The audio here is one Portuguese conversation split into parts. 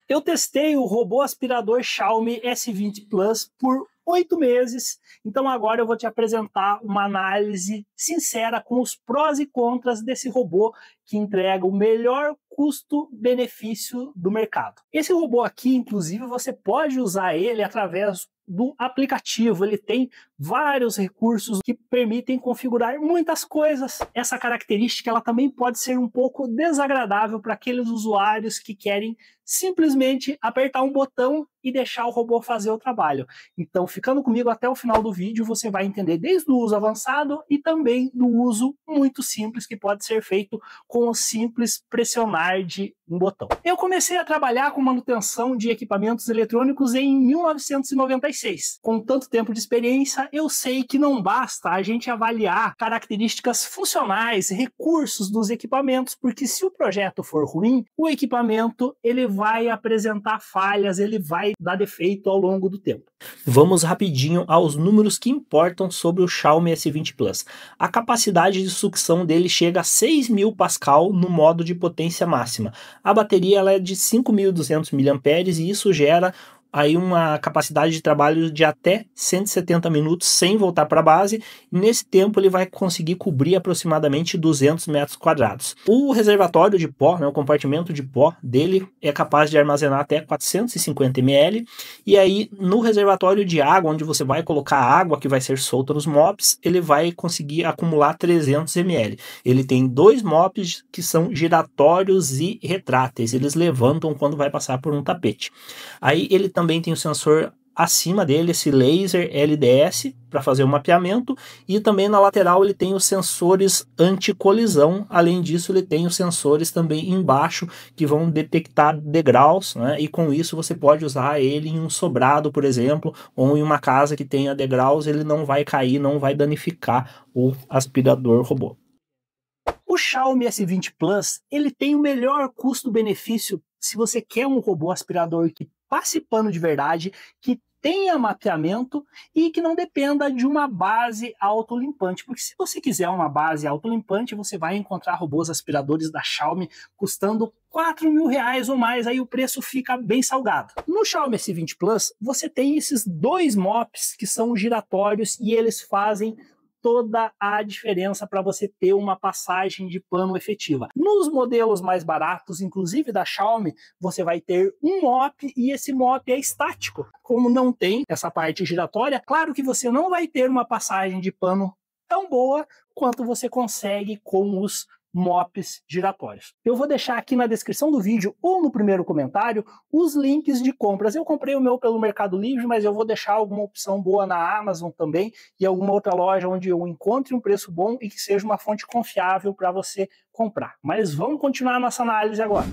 Eu testei o robô aspirador Xiaomi S20 Plus por 8 meses, então agora eu vou te apresentar uma análise sincera com os prós e contras desse robô que entrega o melhor custo-benefício do mercado. Esse robô aqui, inclusive, você pode usar ele através do aplicativo. Ele tem vários recursos que permitem configurar muitas coisas. Essa característica ela também pode ser um pouco desagradável para aqueles usuários que querem simplesmente apertar um botão e deixar o robô fazer o trabalho. Então, ficando comigo até o final do vídeo, você vai entender desde o uso avançado e também do uso muito simples que pode ser feito com o simples pressionar de um botão. Eu comecei a trabalhar com manutenção de equipamentos eletrônicos em 1996. Com tanto tempo de experiência, eu sei que não basta a gente avaliar características funcionais, recursos dos equipamentos, porque se o projeto for ruim, o equipamento ele vai apresentar falhas, ele vai dar defeito ao longo do tempo. Vamos rapidinho aos números que importam sobre o Xiaomi S20 Plus. A capacidade de sucção dele chega a 6.000 Pascal no modo de potência máxima. A bateria ela é de 5.200 mAh e isso gera aí uma capacidade de trabalho de até 170 minutos sem voltar para a base. Nesse tempo ele vai conseguir cobrir aproximadamente 200 metros quadrados. O reservatório de pó, né, o compartimento de pó dele é capaz de armazenar até 450 ml. E aí no reservatório de água, onde você vai colocar a água que vai ser solta nos mops, ele vai conseguir acumular 300 ml. Ele tem dois mops que são giratórios e retráteis. Eles levantam quando vai passar por um tapete. Aí ele também tem o sensor acima dele, esse laser LDS, para fazer o mapeamento, e também na lateral ele tem os sensores anti-colisão. Além disso, ele tem os sensores também embaixo que vão detectar degraus, né? E com isso você pode usar ele em um sobrado, por exemplo, ou em uma casa que tenha degraus, ele não vai cair, não vai danificar o aspirador robô. O Xiaomi S20 Plus, ele tem o melhor custo-benefício se você quer um robô aspirador que passe pano de verdade, que tenha mapeamento e que não dependa de uma base autolimpante. Porque se você quiser uma base autolimpante, você vai encontrar robôs aspiradores da Xiaomi custando R$ 4.000 ou mais, aí o preço fica bem salgado. No Xiaomi S20 Plus, você tem esses dois mops que são giratórios e eles fazem toda a diferença para você ter uma passagem de pano efetiva. Nos modelos mais baratos, inclusive da Xiaomi, você vai ter um mop e esse mop é estático. Como não tem essa parte giratória, claro que você não vai ter uma passagem de pano tão boa quanto você consegue com os mops giratórios. Eu vou deixar aqui na descrição do vídeo ou no primeiro comentário os links de compras. Eu comprei o meu pelo Mercado Livre, mas eu vou deixar alguma opção boa na Amazon também e alguma outra loja onde eu encontre um preço bom e que seja uma fonte confiável para você comprar. Mas vamos continuar a nossa análise agora.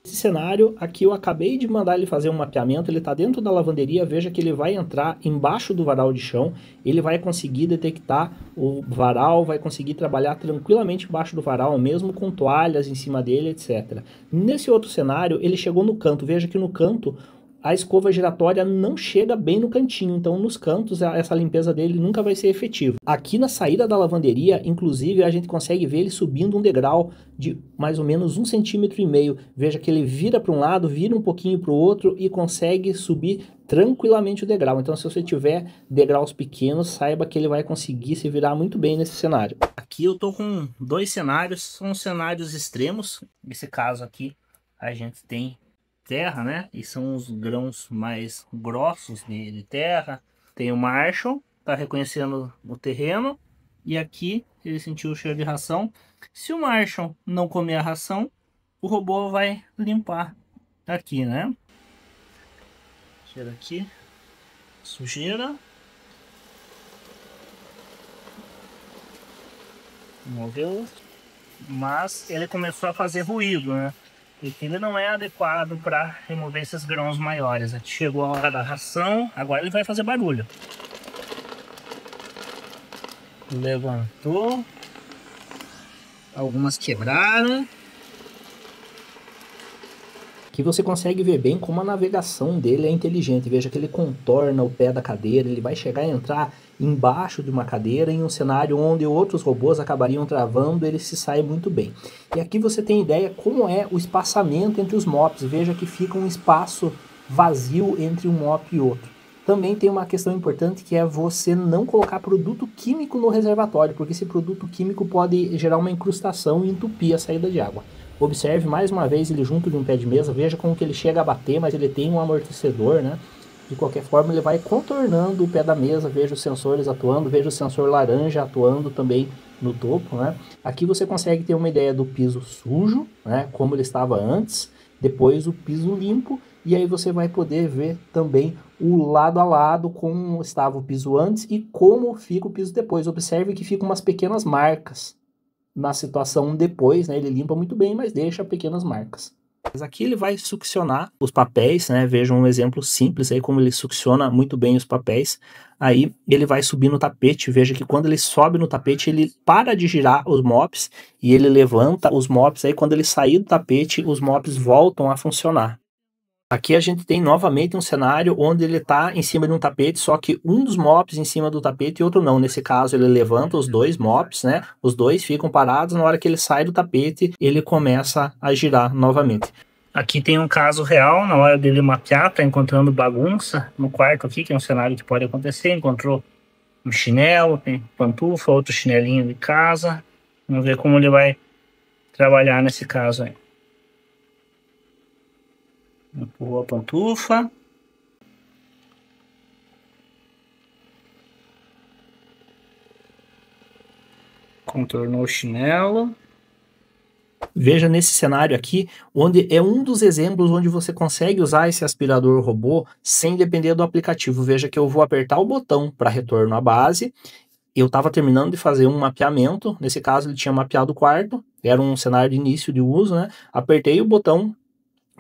Esse cenário aqui eu acabei de mandar ele fazer um mapeamento, ele está dentro da lavanderia, veja que ele vai entrar embaixo do varal de chão, ele vai conseguir detectar o varal, vai conseguir trabalhar tranquilamente embaixo do varal, mesmo com toalhas em cima dele, etc. Nesse outro cenário, ele chegou no canto, veja que no canto a escova giratória não chega bem no cantinho, então nos cantos essa limpeza dele nunca vai ser efetiva. Aqui na saída da lavanderia, inclusive, a gente consegue ver ele subindo um degrau de mais ou menos 1,5 cm. Veja que ele vira para um lado, vira um pouquinho para o outro e consegue subir tranquilamente o degrau. Então se você tiver degraus pequenos, saiba que ele vai conseguir se virar muito bem nesse cenário. Aqui eu tô com dois cenários, são cenários extremos. Nesse caso aqui a gente tem terra, né? E são os grãos mais grossos de terra. Tem o Marshall, tá reconhecendo o terreno. E aqui ele sentiu o cheiro de ração. Se o Marshall não comer a ração, o robô vai limpar aqui, né? Cheiro aqui, sujeira. Moveu, mas ele começou a fazer ruído, né? E ele não é adequado para remover esses grãos maiores. Aqui chegou a hora da ração, agora ele vai fazer barulho. Levantou. Algumas quebraram. Aqui você consegue ver bem como a navegação dele é inteligente. Veja que ele contorna o pé da cadeira, ele vai chegar a entrar embaixo de uma cadeira em um cenário onde outros robôs acabariam travando, ele se sai muito bem. E aqui você tem ideia como é o espaçamento entre os mops. Veja que fica um espaço vazio entre um mop e outro. Também tem uma questão importante que é você não colocar produto químico no reservatório, porque esse produto químico pode gerar uma incrustação e entupir a saída de água. Observe mais uma vez ele junto de um pé de mesa, veja como que ele chega a bater, mas ele tem um amortecedor, né? De qualquer forma ele vai contornando o pé da mesa, veja os sensores atuando, veja o sensor laranja atuando também no topo, né? Aqui você consegue ter uma ideia do piso sujo, né? Como ele estava antes, depois o piso limpo, e aí você vai poder ver também o lado a lado como estava o piso antes e como fica o piso depois. Observe que ficam umas pequenas marcas na situação depois, né? Ele limpa muito bem, mas deixa pequenas marcas. Mas aqui ele vai succionar os papéis, né? Vejam um exemplo simples aí como ele succiona muito bem os papéis. Aí ele vai subir no tapete, veja que quando ele sobe no tapete ele para de girar os mops e ele levanta os mops, aí quando ele sair do tapete os mops voltam a funcionar. Aqui a gente tem novamente um cenário onde ele está em cima de um tapete, só que um dos mops em cima do tapete e outro não. Nesse caso ele levanta os dois mops, né? Os dois ficam parados, na hora que ele sai do tapete ele começa a girar novamente. Aqui tem um caso real, na hora dele mapear, tá encontrando bagunça no quarto aqui, que é um cenário que pode acontecer. Encontrou um chinelo, tem pantufa, outro chinelinho de casa. Vamos ver como ele vai trabalhar nesse caso aí. Empurrou a pantufa. Contornou o chinelo. Veja nesse cenário aqui, onde é um dos exemplos onde você consegue usar esse aspirador robô sem depender do aplicativo. Veja que eu vou apertar o botão para retorno à base. Eu estava terminando de fazer um mapeamento. Nesse caso ele tinha mapeado o quarto. Era um cenário de início de uso, né? Apertei o botão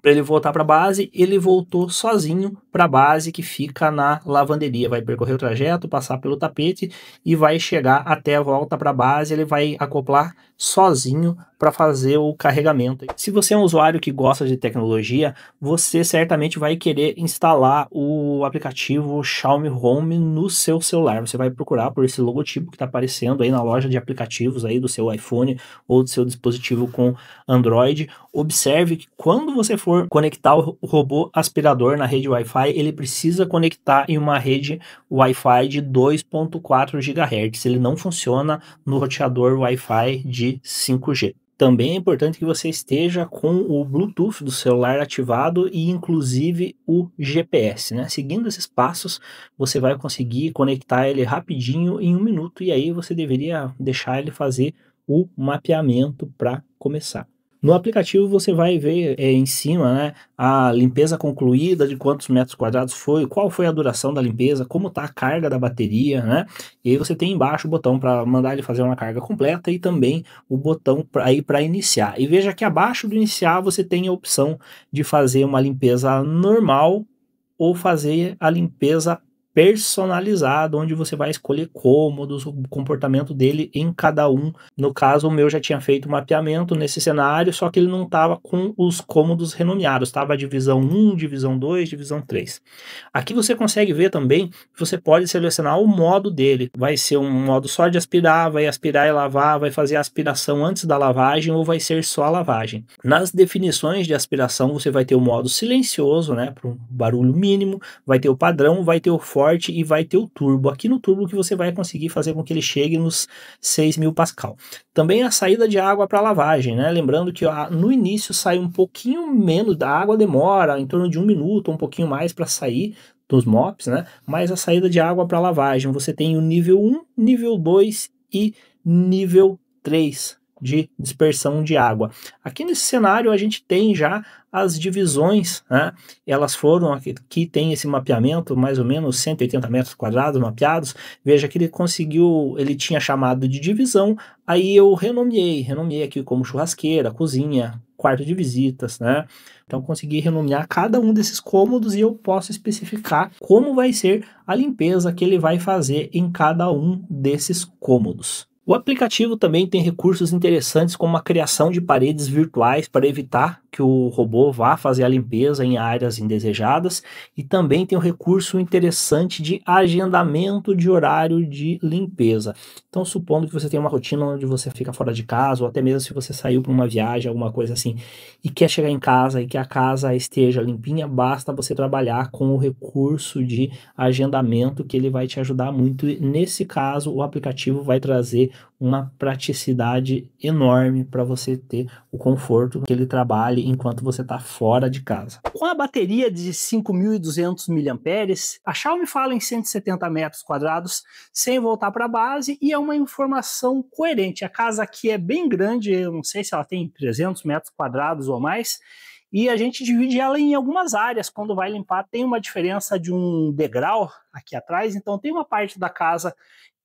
para ele voltar para a base, ele voltou sozinho para a base que fica na lavanderia. Vai percorrer o trajeto, passar pelo tapete e vai chegar até a volta para a base. Ele vai acoplar sozinho para fazer o carregamento. Se você é um usuário que gosta de tecnologia, você certamente vai querer instalar o aplicativo Xiaomi Home no seu celular. Você vai procurar por esse logotipo que está aparecendo aí na loja de aplicativos aí do seu iPhone ou do seu dispositivo com Android. Observe que quando você for conectar o robô aspirador na rede Wi-Fi, ele precisa conectar em uma rede Wi-Fi de 2.4 GHz. Ele não funciona no roteador Wi-Fi de 5G. Também é importante que você esteja com o Bluetooth do celular ativado e inclusive o GPS, né? Seguindo esses passos, você vai conseguir conectar ele rapidinho em 1 minuto e aí você deveria deixar ele fazer o mapeamento para começar. No aplicativo você vai ver em cima, né, a limpeza concluída, de quantos metros quadrados foi, qual foi a duração da limpeza, como está a carga da bateria, né? E aí você tem embaixo o botão para mandar ele fazer uma carga completa e também o botão para iniciar. E veja que abaixo do iniciar você tem a opção de fazer uma limpeza normal ou fazer a limpeza personalizado, onde você vai escolher cômodos, o comportamento dele em cada um. No caso, o meu já tinha feito mapeamento nesse cenário, só que ele não estava com os cômodos renomeados, estava divisão 1, divisão 2, divisão 3. Aqui você consegue ver também que você pode selecionar o modo dele. Vai ser um modo só de aspirar, vai aspirar e lavar, vai fazer a aspiração antes da lavagem ou vai ser só a lavagem. Nas definições de aspiração, você vai ter o modo silencioso, né, para um barulho mínimo, vai ter o padrão, vai ter o forte e vai ter o turbo. Aqui no turbo que você vai conseguir fazer com que ele chegue nos 6.000 Pascal. Também a saída de água para lavagem, né? Lembrando que no início sai um pouquinho menos, da água demora em torno de 1 minuto, um pouquinho mais para sair dos mops, né? Mas a saída de água para lavagem, você tem o nível 1, nível 2 e nível 3 de dispersão de água. Aqui nesse cenário a gente tem já as divisões, né? Elas foram, aqui tem esse mapeamento, mais ou menos 180 metros quadrados mapeados. Veja que ele conseguiu, ele tinha chamado de divisão, aí eu renomeei aqui como churrasqueira, cozinha, quarto de visitas, né? Então consegui renomear cada um desses cômodos e eu posso especificar como vai ser a limpeza que ele vai fazer em cada um desses cômodos. O aplicativo também tem recursos interessantes como a criação de paredes virtuais para evitar que o robô vá fazer a limpeza em áreas indesejadas, e também tem um recurso interessante de agendamento de horário de limpeza. Então, supondo que você tem uma rotina onde você fica fora de casa, ou até mesmo se você saiu para uma viagem, alguma coisa assim, e quer chegar em casa e que a casa esteja limpinha, basta você trabalhar com o recurso de agendamento, que ele vai te ajudar muito. E nesse caso, o aplicativo vai trazer uma praticidade enorme para você ter o conforto que ele trabalhe enquanto você está fora de casa. Com a bateria de 5.200 mAh, a Xiaomi fala em 170 metros quadrados sem voltar para a base, e é uma informação coerente. A casa aqui é bem grande, eu não sei se ela tem 300 metros quadrados ou mais, e a gente divide ela em algumas áreas. Quando vai limpar, tem uma diferença de um degrau aqui atrás, então tem uma parte da casa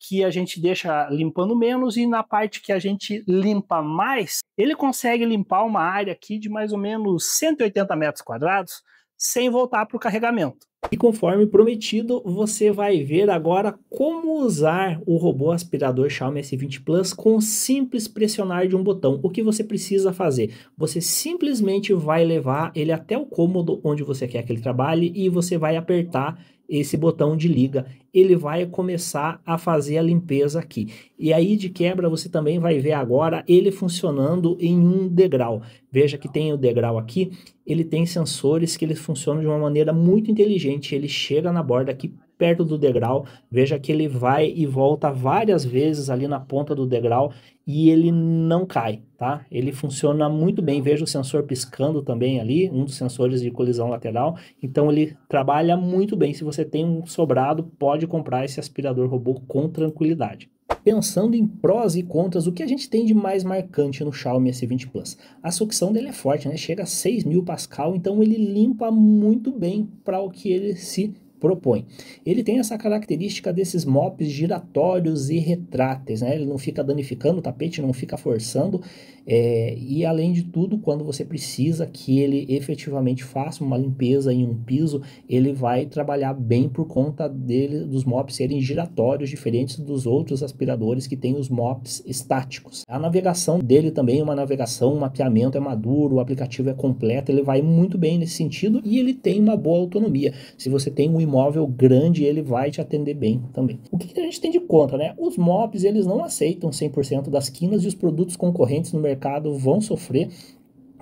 que a gente deixa limpando menos, e na parte que a gente limpa mais, ele consegue limpar uma área aqui de mais ou menos 180 metros quadrados sem voltar para o carregamento. E conforme prometido, você vai ver agora como usar o robô aspirador Xiaomi S20 Plus com simples pressionar de um botão. O que você precisa fazer? Você simplesmente vai levar ele até o cômodo onde você quer que ele trabalhe e você vai apertar esse botão de liga. Ele vai começar a fazer a limpeza aqui. E aí, de quebra, você também vai ver agora ele funcionando em um degrau. Veja que tem o degrau aqui, ele tem sensores que eles funcionam de uma maneira muito inteligente. Ele chega na borda aqui perto do degrau, veja que ele vai e volta várias vezes ali na ponta do degrau e ele não cai, tá? Ele funciona muito bem, veja o sensor piscando também ali, um dos sensores de colisão lateral, então ele trabalha muito bem. Se você tem um sobrado, pode comprar esse aspirador robô com tranquilidade. Pensando em prós e contras, o que a gente tem de mais marcante no Xiaomi S20 Plus? A sucção dele é forte, né? Chega a 6.000 Pascal, então ele limpa muito bem para o que ele se propõe. Ele tem essa característica desses mops giratórios e retráteis, né? Ele não fica danificando o tapete, não fica forçando, e além de tudo, quando você precisa que ele efetivamente faça uma limpeza em um piso, ele vai trabalhar bem por conta dele, dos mops serem giratórios, diferentes dos outros aspiradores que tem os mops estáticos. A navegação dele também é uma navegação, um mapeamento é maduro, o aplicativo é completo, ele vai muito bem nesse sentido e ele tem uma boa autonomia. Se você tem um imóvel grande, ele vai te atender bem também. O que a gente tem de contra, né? Os mops, eles não aceitam 100% das quinas e os produtos concorrentes no mercado vão sofrer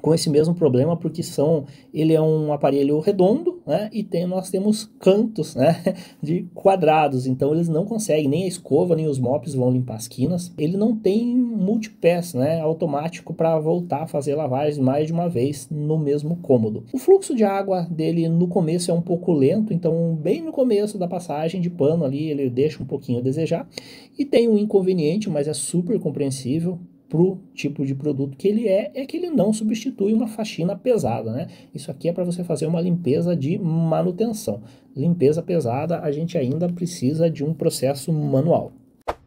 com esse mesmo problema, porque ele é um aparelho redondo, né, e nós temos cantos, né, de quadrados, então eles não conseguem, nem a escova, nem os mops vão limpar as quinas. Ele não tem multipass, né, automático para voltar a fazer lavagens mais de uma vez no mesmo cômodo. O fluxo de água dele no começo é um pouco lento, então bem no começo da passagem de pano ali, ele deixa um pouquinho a desejar, e tem um inconveniente, mas é super compreensível para o tipo de produto que ele é que ele não substitui uma faxina pesada, né? Isso aqui é para você fazer uma limpeza de manutenção. Limpeza pesada, a gente ainda precisa de um processo manual.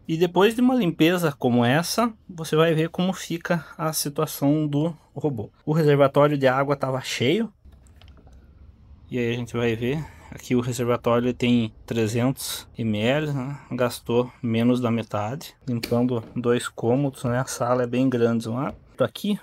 E depois de uma limpeza como essa, você vai ver como fica a situação do robô. O reservatório de água estava cheio, e aí a gente vai ver. Aqui o reservatório tem 300 ml, né? Gastou menos da metade, limpando 2 cômodos, né? A sala é bem grande lá. Aqui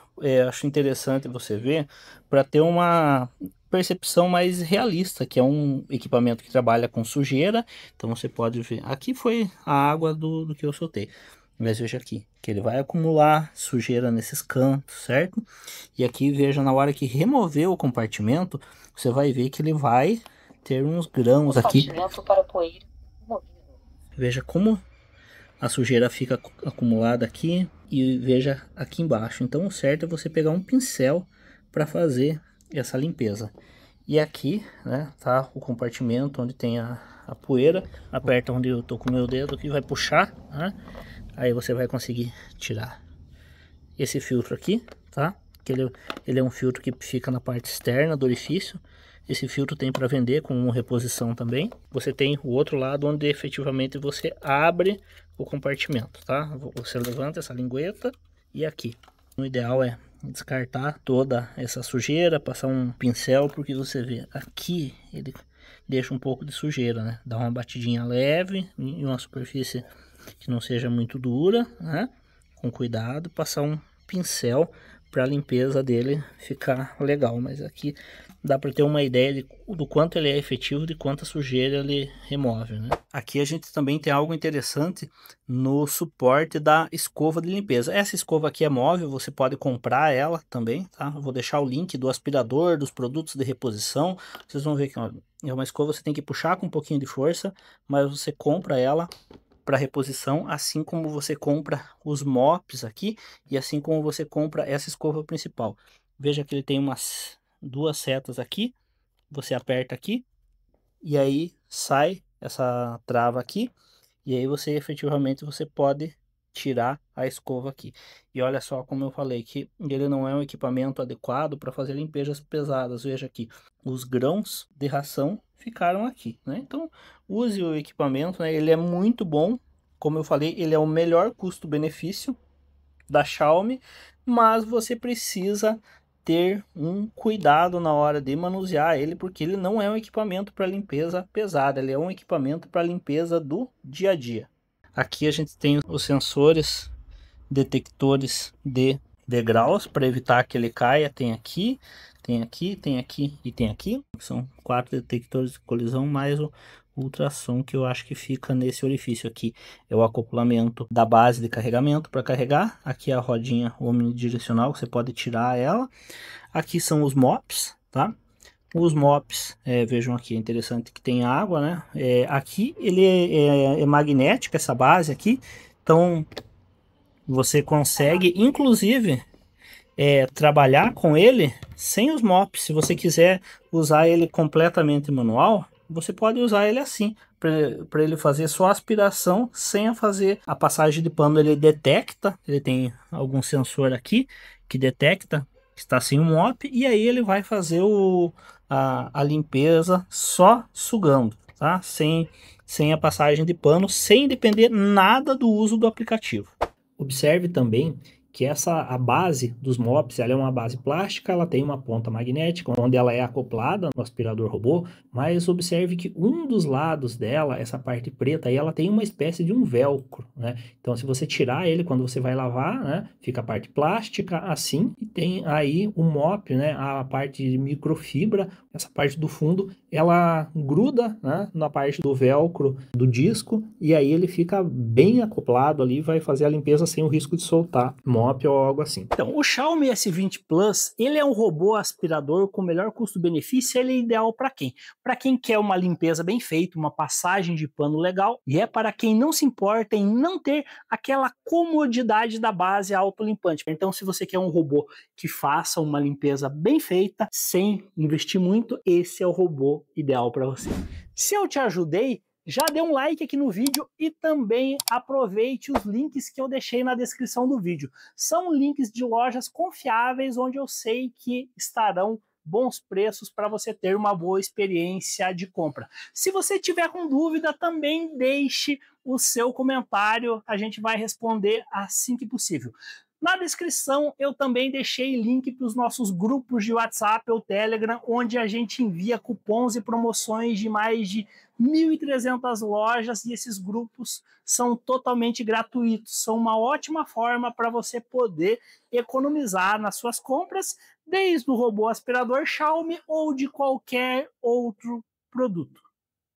acho interessante você ver para ter uma percepção mais realista, que é um equipamento que trabalha com sujeira. Então você pode ver, aqui foi a água do que eu soltei. Mas veja aqui, que ele vai acumular sujeira nesses cantos, certo? E aqui veja, na hora que remover o compartimento, você vai ver que ele vai ter uns grãos aqui. Para poeira. Veja como a sujeira fica acumulada aqui e veja aqui embaixo. Então o certo é você pegar um pincel para fazer essa limpeza. E aqui, né, tá o compartimento onde tem a poeira. Aperta onde eu tô com o meu dedo aqui, vai puxar, né? Aí você vai conseguir tirar esse filtro aqui, tá? Que ele é um filtro que fica na parte externa do orifício. Esse filtro tem para vender com reposição também. Você tem o outro lado onde efetivamente você abre o compartimento, tá? Você levanta essa lingueta e aqui. O ideal é descartar toda essa sujeira, passar um pincel, porque você vê aqui ele deixa um pouco de sujeira, né? Dá uma batidinha leve em uma superfície que não seja muito dura, né? Com cuidado, passar um pincel para a limpeza dele ficar legal. Mas aqui dá para ter uma ideia do quanto ele é efetivo, de quanta sujeira ele remove, né? Aqui a gente também tem algo interessante no suporte da escova de limpeza. Essa escova aqui é móvel, você pode comprar ela também, tá? Eu vou deixar o link do aspirador, dos produtos de reposição. Vocês vão ver que ó, é uma escova, você tem que puxar com um pouquinho de força, mas você compra ela para reposição, assim como você compra os mops aqui e assim como você compra essa escova principal. Veja que ele tem duas setas aqui, você aperta aqui e aí sai essa trava aqui e aí você efetivamente você pode tirar a escova aqui. E olha só como eu falei que ele não é um equipamento adequado para fazer limpezas pesadas. Veja aqui, os grãos de ração ficaram aqui, né? Então use o equipamento, né? Ele é muito bom, como eu falei, ele é o melhor custo-benefício da Xiaomi, mas você precisa ter um cuidado na hora de manusear ele, porque ele não é um equipamento para limpeza pesada, ele é um equipamento para limpeza do dia a dia. Aqui a gente tem os sensores detectores de degraus para evitar que ele caia. Tem aqui, tem aqui, tem aqui e tem aqui. São 4 detectores de colisão mais o ultrassom que eu acho que fica nesse orifício aqui. É o acoplamento da base de carregamento para carregar. Aqui é a rodinha omnidirecional, você pode tirar ela. Aqui são os mops, tá? Os mops, vejam aqui, é interessante que tem água, né? Aqui ele é magnético, essa base aqui. Então você consegue, inclusive, trabalhar com ele sem os mops. Se você quiser usar ele completamente manual, você pode usar ele assim, para ele fazer só aspiração sem fazer a passagem de pano. Ele detecta, ele tem algum sensor aqui que detecta que está sem o mop, e aí ele vai fazer a limpeza só sugando, tá? Sem a passagem de pano, sem depender nada do uso do aplicativo. Observe também que a base dos mops, ela é uma base plástica, ela tem uma ponta magnética, onde ela é acoplada no aspirador robô, mas observe que um dos lados dela, essa parte preta aí, ela tem uma espécie de um velcro, né? Então, se você tirar ele quando você vai lavar, né, fica a parte plástica assim, e tem aí o mop, né, a parte de microfibra, essa parte do fundo, ela gruda, né, na parte do velcro do disco, e aí ele fica bem acoplado ali, vai fazer a limpeza sem o risco de soltar mop ou algo assim. Então, o Xiaomi S20 Plus, ele é um robô aspirador com melhor custo-benefício. Ele é ideal para quem? Para quem quer uma limpeza bem feita, uma passagem de pano legal, e é para quem não se importa em não ter aquela comodidade da base autolimpante. Então, se você quer um robô que faça uma limpeza bem feita, sem investir muito, esse é o robô ideal para você. Se eu te ajudei, já dê um like aqui no vídeo e também aproveite os links que eu deixei na descrição do vídeo. São links de lojas confiáveis onde eu sei que estarão bons preços para você ter uma boa experiência de compra. Se você tiver com dúvida, também deixe o seu comentário, a gente vai responder assim que possível. Na descrição eu também deixei link para os nossos grupos de WhatsApp ou Telegram, onde a gente envia cupons e promoções de mais de 1.300 lojas, e esses grupos são totalmente gratuitos. São uma ótima forma para você poder economizar nas suas compras, desde o robô aspirador Xiaomi ou de qualquer outro produto.